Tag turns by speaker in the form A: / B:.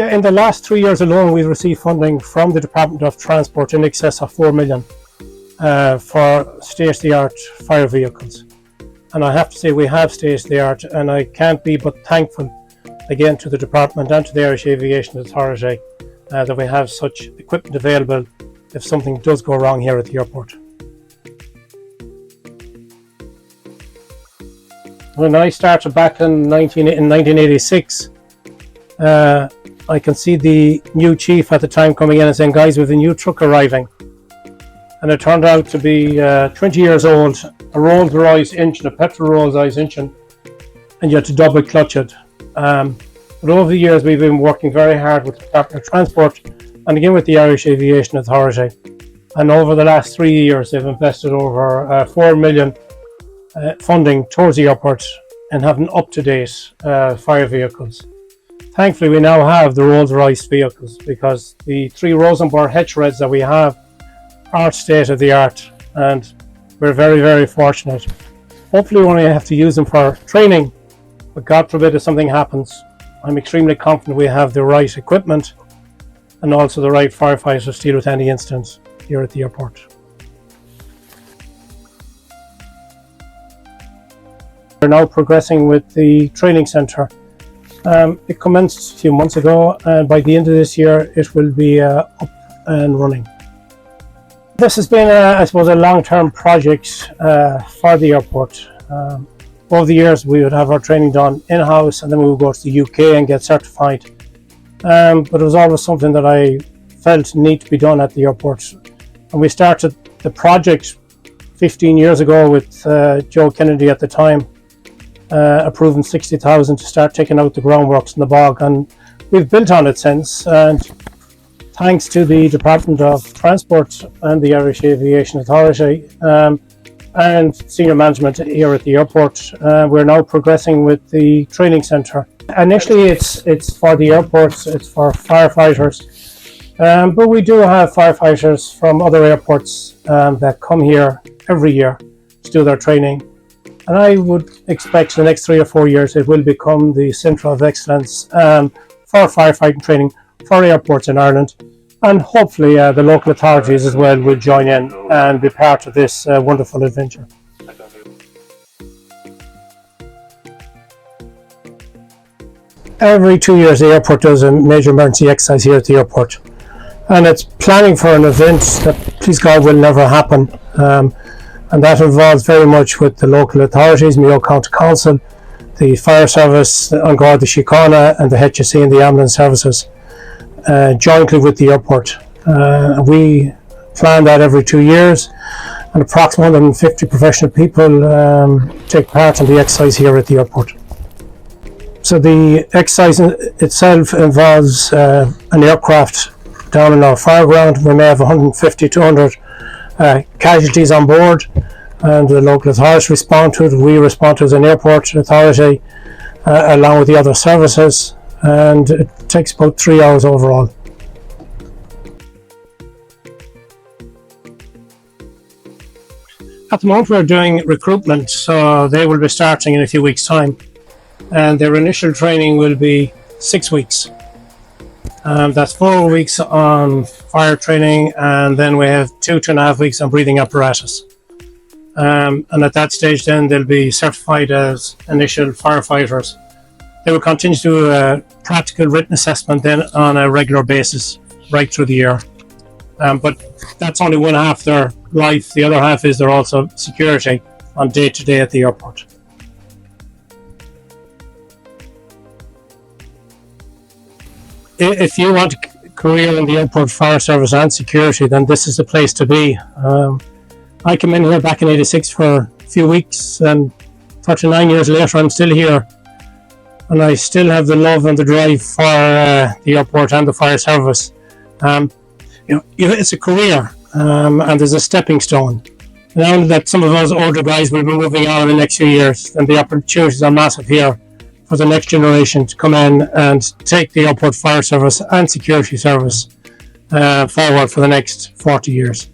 A: Yeah, in the last 3 years alone, we've received funding from the Department of Transport in excess of 4 million for state-of-the-art fire vehicles. And I have to say we have state-of-the-art, and I can't be but thankful again to the department and to the Irish Aviation Authority that we have such equipment available if something does go wrong here at the airport. When I started back in 1986, I can see the new chief at the time coming in and saying, guys, we have a new truck arriving. And it turned out to be 20 years old, a Rolls-Royce engine, a petrol Rolls-Royce engine, and you had to double clutch it. But over the years, we've been working very hard with the Department of Transport and again with the Irish Aviation Authority. And over the last 3 years, they've invested over 4 million funding towards the airport and having up-to-date fire vehicles. Thankfully, we now have the Rolls-Royce vehicles because the 3 Rosenborg H-Reds that we have are state-of-the-art, and we're very, very fortunate. Hopefully, we only have to use them for training, but God forbid if something happens, I'm extremely confident we have the right equipment and also the right firefighters to deal with any incidents here at the airport. We're now progressing with the training centre. It commenced a few months ago, and by the end of this year it will be up and running. This has been, I suppose, a long-term project for the airport. Over the years we would have our training done in-house and then we would go to the UK and get certified. But it was always something that I felt need to be done at the airport. And we started the project 15 years ago with Joe Kennedy at the time, approving 60,000 to start taking out the groundworks in the bog, and we've built on it since. And thanks to the Department of Transport and the Irish Aviation Authority and senior management here at the airport, we're now progressing with the training centre. Initially it's for the airports, it's for firefighters, but we do have firefighters from other airports that come here every year to do their training. And I would expect in the next 3 or 4 years it will become the centre of excellence for firefighting training for airports in Ireland. And hopefully the local authorities as well will join in and be part of this wonderful adventure. Every 2 years the airport does a major emergency exercise here at the airport. And it's planning for an event that, please God, will never happen. And that involves very much with the local authorities, Mayo County Council, the fire service, on guard the Síochána, and the HSE and the ambulance services, jointly with the airport. We plan that every 2 years, and approximately 150 professional people take part in the exercise here at the airport. So the exercise itself involves an aircraft down in our fireground. We may have 150 to 200 casualties on board, and the local authorities respond to it. We respond to it as an airport authority along with the other services, and it takes about 3 hours overall. At the moment we're doing recruitment, so they will be starting in a few weeks' time, and their initial training will be 6 weeks. That's 4 weeks on fire training, and then we have 2.5 weeks on breathing apparatus. And at that stage then they'll be certified as initial firefighters. They will continue to do a practical written assessment then on a regular basis right through the year. But that's only one half their life. The other half is they're also security on day to day at the airport. If you want a career in the airport fire service and security, then this is the place to be. I came in here back in '86 for a few weeks, and 39 years later I'm still here, and I still have the love and the drive for the airport and the fire service. It's a career, and there's a stepping stone. Now that some of us older guys will be moving on in the next few years, and the opportunities are massive here for the next generation to come in and take the airport fire service and security service forward for the next 40 years.